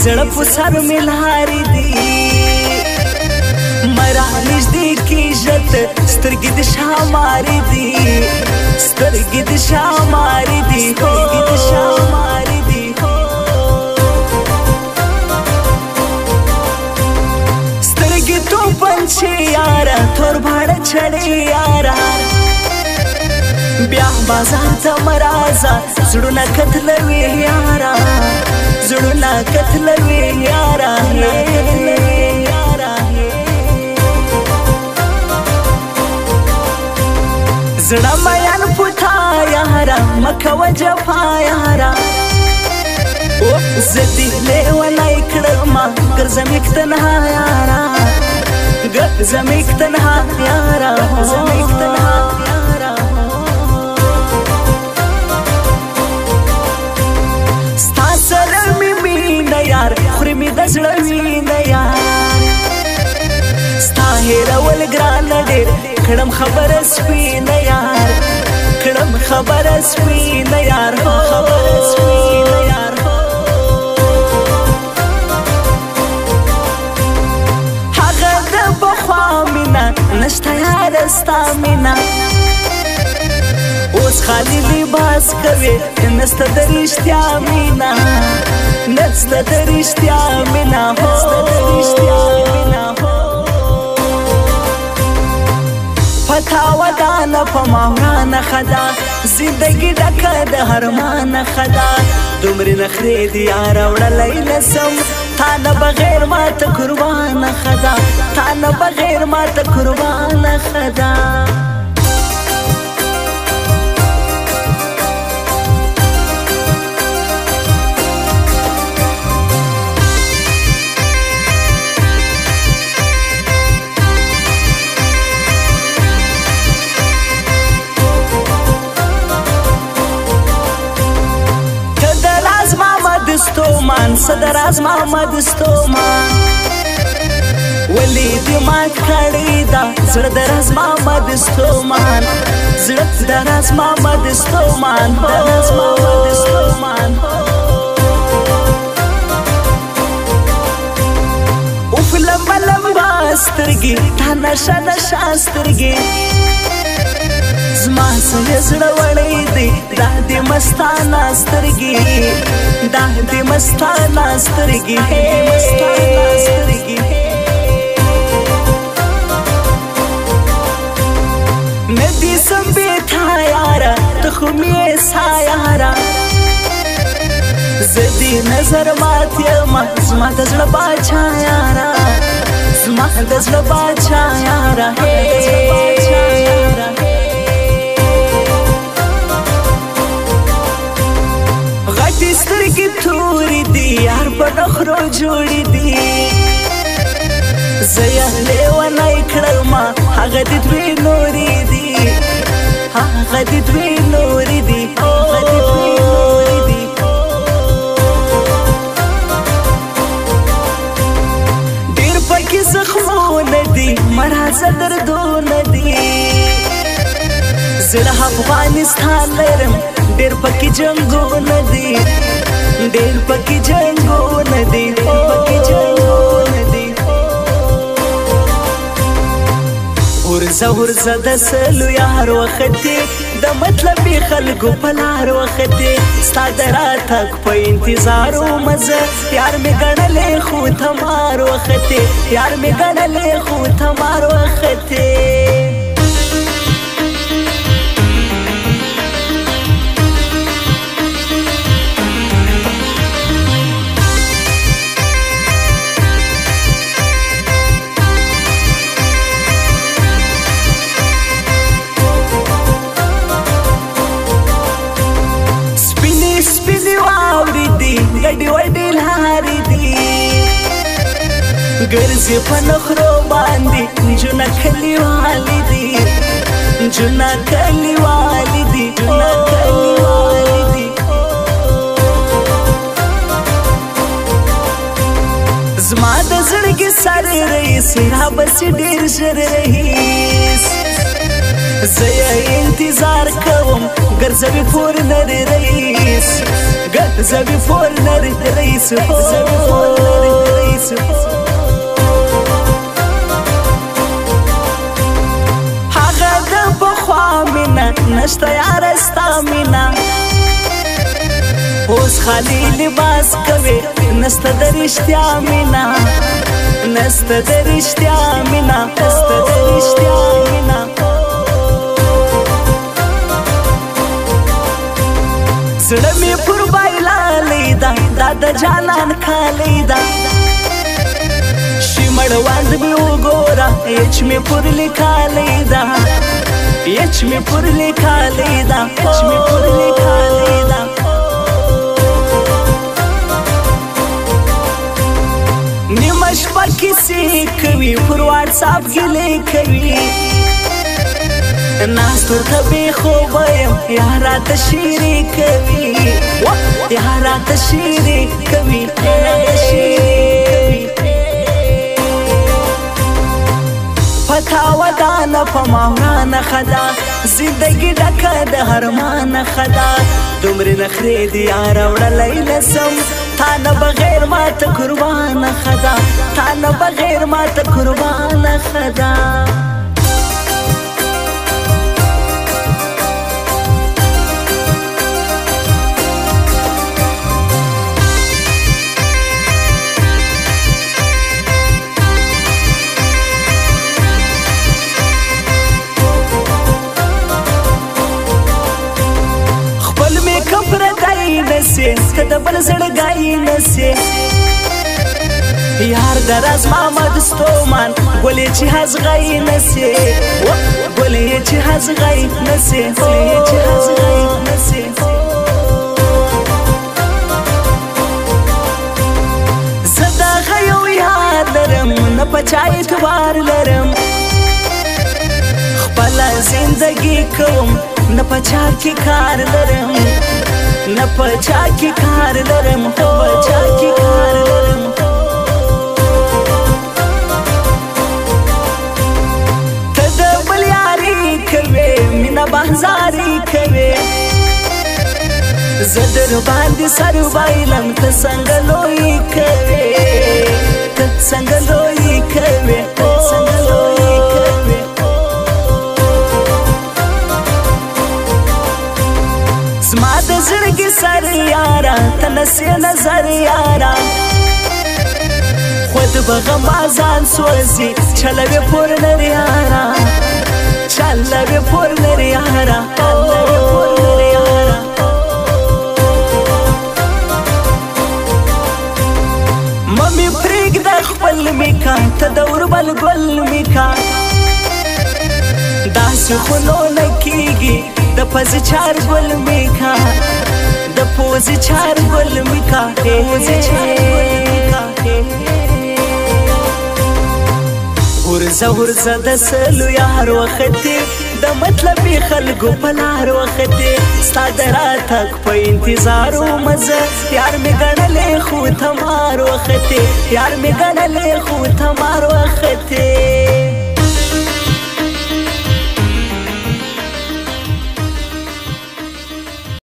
زړه په سر مې لارې دي مرا نږدې کېږه ته سترګې د شامارې دي سترګې د شامارې دي سترګې د شامارې دي سترګې تو پنچې یاره تور باړه چړې یاره بیا بازار ته مرازه زړونه کتلوي یاره زړونه کتلوي یاره زړه میان پوتا یاره مکوه جفا یاره زه دې لیونی کړمه ګرځمېک تنها یاره ګرځمېک تنها یاره ګرځمېک تنها یاره ستا سره مې مینه یار خوري مې د زړه وینه یار ستا هېرول ګرانه ډېر کړم خبره سپینه یار کړم خبره سپینه یار خبره سپینه یار هغه د پخوا مینه نشته یاره ستا مینه اوس خالي لباس کوي نسته د رښتیا مینه نسته د رښتیا مینه نسته د رښتیا مینه پتا ودانه په ماورانه خدا زندگی ډکه د هرمانه خدا دومره نخرې دي یاره وړلی نسم تا نه بغیر ماته قربانه خدا تا نه بغیر ماته قربانه خدا ستومان صدر از محمد ستومان ولی دی مات کړی دا زړه در از محمد ستومان زړه در از محمد ستومان در از محمد ستومان اوف لمبا لمبا سترګې تا نشه نشه سترګې زما سره زړه وړی دی دا دې مستانه سترګې دا دې مستانه سترګې مستانه سترګې ندی سم بیٹھا یاره ته خو مې سا یاره زه دې نظر مات یمه زما د زړه باچا یاره زما د زړه باچا یاره سترګې تورې دي یار په نخرو جوړې دي زه یې لیونی کړمه هغه دې دوې نورې دي هغه دې دوې نورې دي هغه دې دوې نورې دي ډېر پکې زخمونه دي مرازه دردونه دي زړه افغانستان لرم ډېر پکې جنګونه دي ډېر پکې جنګونه دي ډېر پکې جنګونه دي ورځه ورځه د سلو یار وختې د مطلبي خلکو په لار وختې ستا د راتګ په انتظار ومه زه یار مې ګڼلې خو تمار وختې یار مې ګڼلې خو تمار وختې ګډې وډې لارې دي ګرځې په نخرو باندې نجونه کلیوالې دي نجونه کلیوالې دي نجونه کلیوالې دي زما د زړګي سر رئیس را بسې ډېر ژر رئیس زه یې انتظار کوم ګرځوي پور نری رئیس ګرځوي فورنر رئیس هغه د پخوا مینه نشته یاره ستا مینه اوس خالي لباس کوي نسته د رښتیا مینه نسته د رښتیا مینه زړه مې پر بایللی ده دا د جانان کالی ده شي مړوند مې وګوره هیچ مې پر لیکلی ده نیمه شپه کیسې کوي پر واټساپ ګیلې کوي ناستو ته بې خوبه یم یاره شیرې کوي پتا ودانه په ما ورانه ښه ده زندګي ډکه د هرمانه ښه ده دومرې نخرې دي یاره وړلی لسم تا نه بغیر ماته قربانه ښه ده که د بل زړګی نسې یار د راز محمد ستومان ګلې چې هزغی نسې زه د هغه یو یاد لرم نه په چا اعتبار لرم خپله زندګي کوم نه په چا کې کار لرم ته د بل یاري کوې مینه بازاري کوې زه در باندې سر بایلم ته څنګه لوی کوې زما د زړګي سر یاره ته نسې نظر یاره خود به غم ځان سوځي چلوې پور لري یاره ممې پرېږده خپل میکا ته د وربل ګل میکا داسې خو نو نه کېږي د پزې چار ګل میکا ورځه د سلو یار وختې د مطلبي خلکو په لار وختې ستا د راتګ په انتظار ومزه یار مې ګڼلې خو تمار وختې